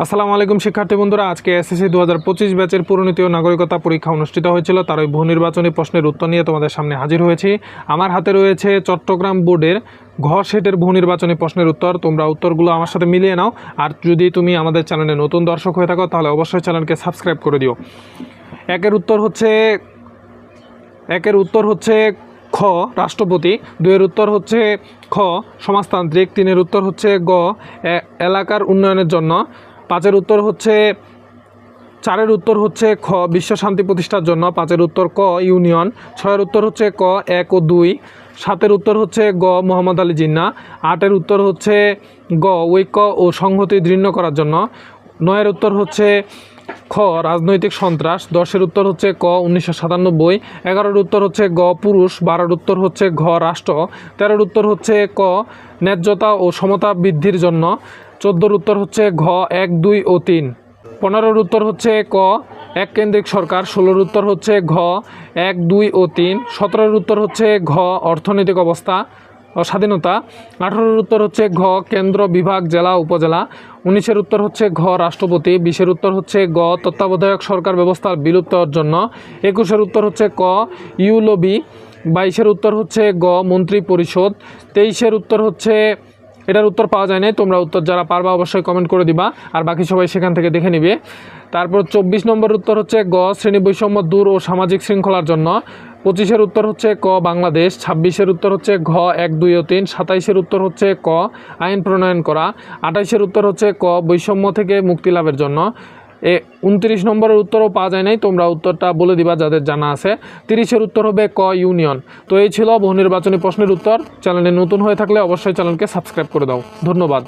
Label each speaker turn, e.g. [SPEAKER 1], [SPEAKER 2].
[SPEAKER 1] আসসালামু আলাইকুম শিক্ষার্থী বন্ধুরা, আজকে এসএসসি 2025 ব্যাচের পুরনীতি ও নাগরিকতা পরীক্ষা অনুষ্ঠিত হয়েছিল। তার ওই বহু নির্বাচনী প্রশ্নের উত্তর নিয়ে তোমাদের সামনে হাজির হয়েছি। আমার হাতে রয়েছে চট্টগ্রাম বোর্ডের ঘ সেটের বহু নির্বাচনী প্রশ্নের উত্তর। তোমরা উত্তরগুলো আমার সাথে মিলিয়ে নাও। আর যদি তুমি আমাদের চ্যানেলে নতুন দর্শক হয়ে থাকো তাহলে অবশ্যই চ্যানেলকে সাবস্ক্রাইব করে দিও। একের উত্তর হচ্ছে খ রাষ্ট্রপতি, দুইয়ের উত্তর হচ্ছে খ সমাজতান্ত্রিক, তিনের উত্তর হচ্ছে গ এলাকার উন্নয়নের জন্য, চারের উত্তর হচ্ছে খ বিশ্ব শান্তি প্রতিষ্ঠার জন্য, পাঁচের উত্তর ক ইউনিয়ন, ছয়ের উত্তর হচ্ছে ক 1 ও 2, সাতের উত্তর হচ্ছে গ মোহাম্মদ আলী জিন্নাহ, আটের উত্তর হচ্ছে গ ঐক্য ও সংহতি দৃঢ় করার জন্য, নয়ের উত্তর হচ্ছে খ রাজনৈতিক সন্ত্রাস, 10-এর উত্তর হচ্ছে ক 1997, 11-এর উত্তর হচ্ছে গ পুরুষ, 12-এর উত্তর হচ্ছে ঘ রাষ্ট্র, 13-এর উত্তর হচ্ছে ক ন্যায্যতা ও সমতা বৃদ্ধির জন্য, 14-এর উত্তর হচ্ছে ঘ 1, 2 ও 3, 15-এর উত্তর হচ্ছে ক এককেন্দ্রিক সরকার, 16-এর উত্তর হচ্ছে ঘ 1, 2 ও 3, 17-এর উত্তর হচ্ছে ঘ অর্থনৈতিক অবস্থা ও স্বাধীনতা, 18-এর উত্তর হচ্ছে ঘ কেন্দ্র বিভাগ জেলা উপজেলা, 19-এর উত্তর হচ্ছে ঘ রাষ্ট্রপতি, 20-এর উত্তর হচ্ছে গ তত্ত্বাবধায়ক সরকার ব্যবস্থার বিলুপ্ত হওয়ার জন্য, 21-এর উত্তর হচ্ছে ক ইউলবি, 22-এর উত্তর হচ্ছে গ মন্ত্রী পরিষদ, 23-এর উত্তর হচ্ছে এটার উত্তর পাওয়া যায় নাই। তোমরা উত্তর যারা পারবা অবশ্যই কমেন্ট করে দিবা, আর বাকি সবাই সেখান থেকে দেখে নিবে। তারপর 24 নম্বর উত্তর হচ্ছে গ শ্রেণী বৈষম্য দূর ও সামাজিক শৃঙ্খলার জন্য, 25-এর উত্তর হচ্ছে ক বাংলাদেশ, 26-এর উত্তর হচ্ছে ঘ 1, 2 ও 3, 27-এর উত্তর হচ্ছে ক আইন প্রণয়ন করা, 28-এর উত্তর হচ্ছে ক বৈষম্য থেকে মুক্তি লাভের জন্য। 29 নম্বরের উত্তরও পাওয়া যায় নাই, তোমরা উত্তরটা বলে দিবা যাদের জানা আছে। 30-এর উত্তর হবে ক ইউনিয়ন। তো এই ছিল বহু নির্বাচনী প্রশ্নের উত্তর। চ্যানেলে নতুন হয়ে থাকলে অবশ্যই চ্যানেলকে সাবস্ক্রাইব করে দাও। ধন্যবাদ।